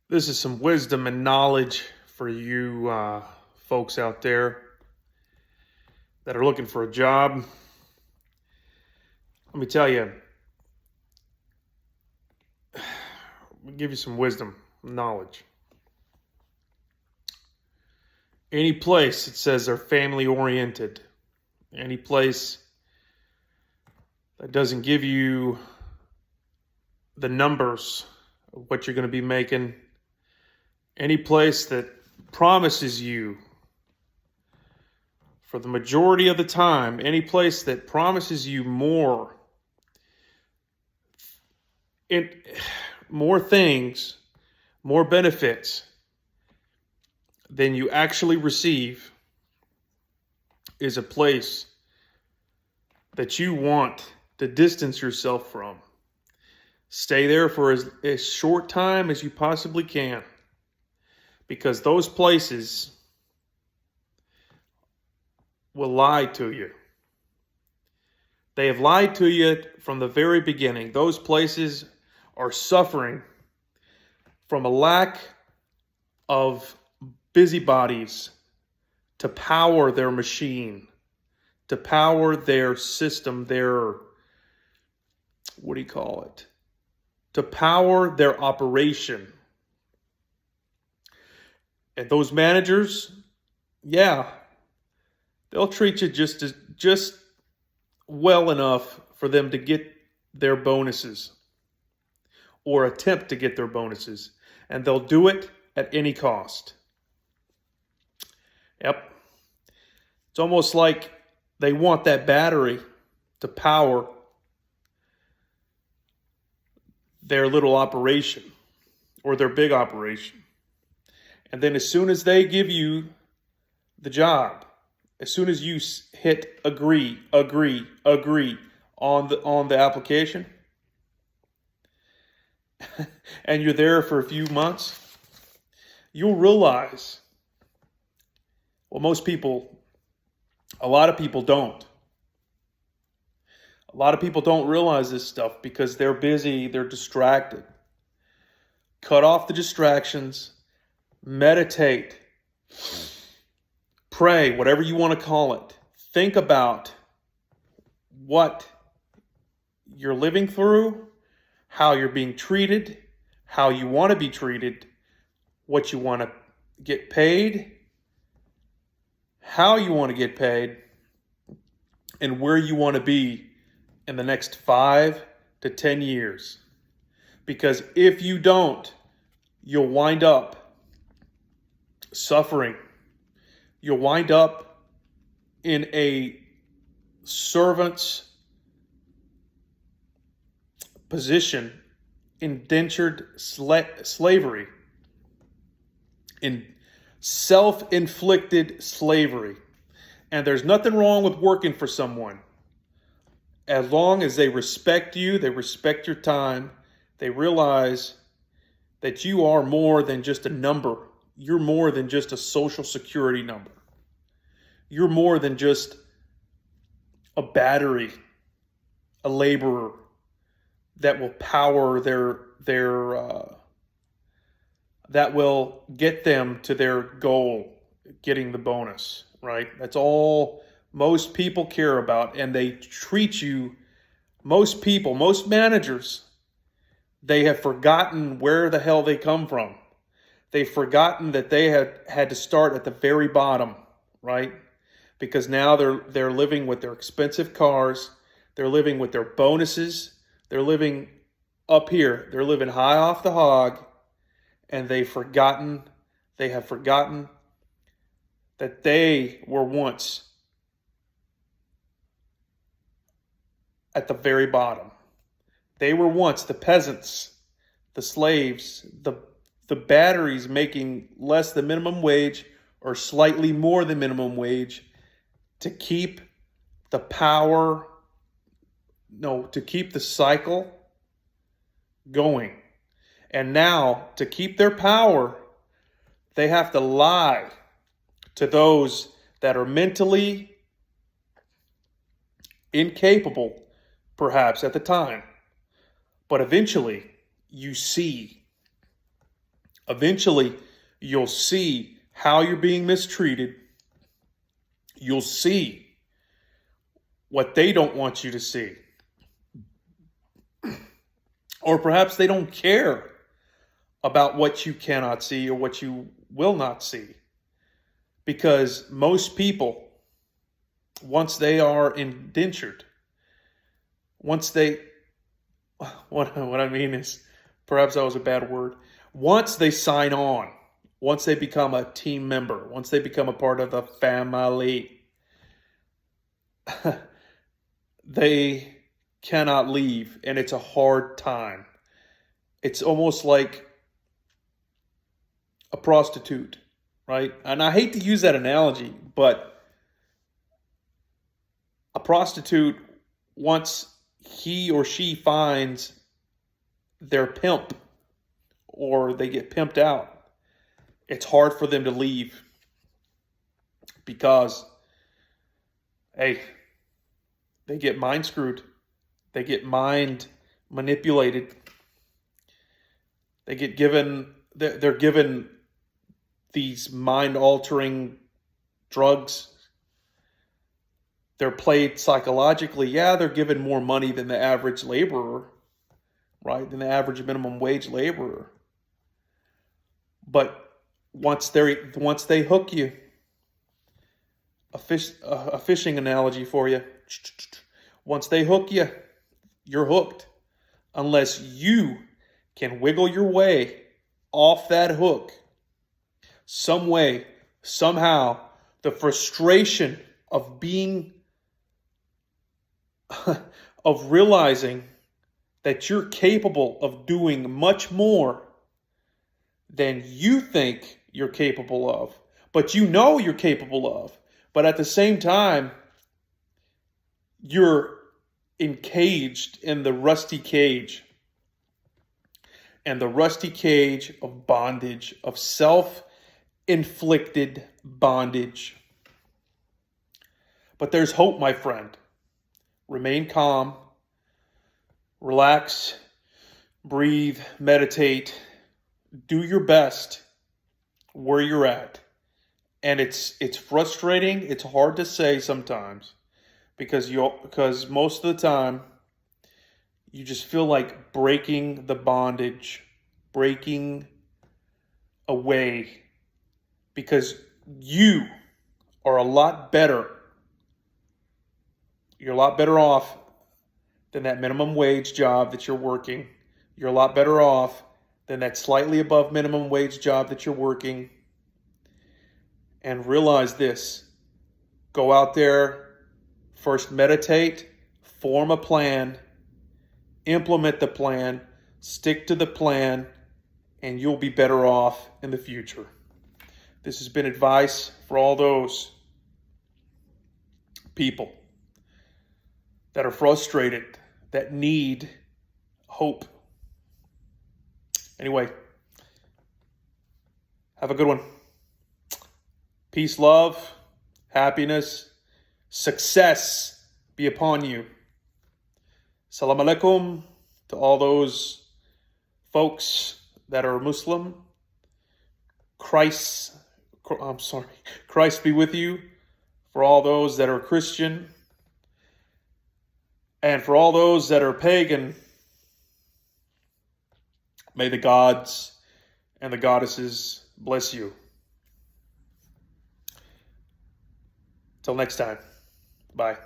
This is some wisdom and knowledge for you folks out there that are looking for a job. Let me tell you, I'll give you some wisdom, knowledge. Any place that says they're family oriented, any place that doesn't give you the numbers of what you're going to be making, any place that promises you for the majority of the time, any place that promises you more things, more benefits than you actually receive is a place that you want to distance yourself from. Stay there for as short time as you possibly can, because those places will lie to you. They have lied to you from the very beginning. Those places are suffering from a lack of busybodies to power their machine, to power their system, their, to power their operation. And those managers, yeah, they'll treat you just well enough for them to get their bonuses or attempt to get their bonuses. And they'll do it at any cost. Yep. It's almost like they want that battery to power their little operation or their big operation. And then as soon as they give you the job, as soon as you hit agree on the application, and you're there for a few months, you'll realize, well, a lot of people don't. A lot of people don't realize this stuff because they're busy, they're distracted. Cut off the distractions, meditate, pray, whatever you want to call it. Think about what you're living through, how you're being treated, how you want to be treated, what you want to get paid, how you want to get paid, and where you want to be in the next 5 to 10 years. Because if you don't, you'll wind up suffering. You'll wind up in a servant's position, indentured slavery, in self-inflicted slavery. And there's nothing wrong with working for someone. As long as they respect you, they respect your time, they realize that you are more than just a number. You're more than just a social security number. You're more than just a battery, a laborer that will power that will get them to their goal, getting the bonus, right? That's all most people care about. And they treat you, most managers, they have forgotten where the hell they come from. They've forgotten that they had to start at the very bottom, right? Because now they're living with their expensive cars, they're living with their bonuses, they're living up here, they're living high off the hog, and they have forgotten that they were once at the very bottom. They were once the peasants, the slaves, the batteries making less than minimum wage or slightly more than minimum wage to keep the cycle going. And now, to keep their power, they have to lie to those that are mentally incapable, perhaps at the time. But eventually, you see Eventually, you'll see how you're being mistreated. You'll see what they don't want you to see. Or perhaps they don't care about what you cannot see or what you will not see. Because most people, once they are indentured, once they, what I mean is, perhaps that was a bad word. Once they sign on, once they become a team member, once they become a part of the family, they cannot leave, and it's a hard time. It's almost like a prostitute, right? And I hate to use that analogy, but a prostitute, once he or she finds their pimp or they get pimped out, it's hard for them to leave because, hey, they get mind screwed. They get mind manipulated. They're given these mind-altering drugs. They're played psychologically. Yeah, they're given more money than the average laborer, right? Than the average minimum wage laborer. But once they hook you, a fishing analogy for you. Once they hook you, you're hooked. Unless you can wiggle your way off that hook, some way, somehow, the frustration of being, of realizing that you're capable of doing much more than you think you're capable of, but you know you're capable of. But at the same time, you're encaged in the rusty cage. And the rusty cage of bondage, of self-inflicted bondage. But there's hope, my friend. Remain calm. Relax. Breathe. Meditate. Do your best where you're at. And it's frustrating. It's hard to say sometimes because most of the time you just feel like breaking the bondage, breaking away, because you are a lot better. You're a lot better off than that minimum wage job that you're working. You're a lot better off than that slightly above minimum wage job that you're working. And realize this. Go out there, first meditate, form a plan, implement the plan, stick to the plan, and you'll be better off in the future. This has been advice for all those people that are frustrated, that need hope. Anyway, have a good one. Peace, love, happiness, success be upon you. Salam alaikum to all those folks that are Muslim. Christ be with you. For all those that are Christian. And for all those that are pagan, may the gods and the goddesses bless you. Till next time. Bye.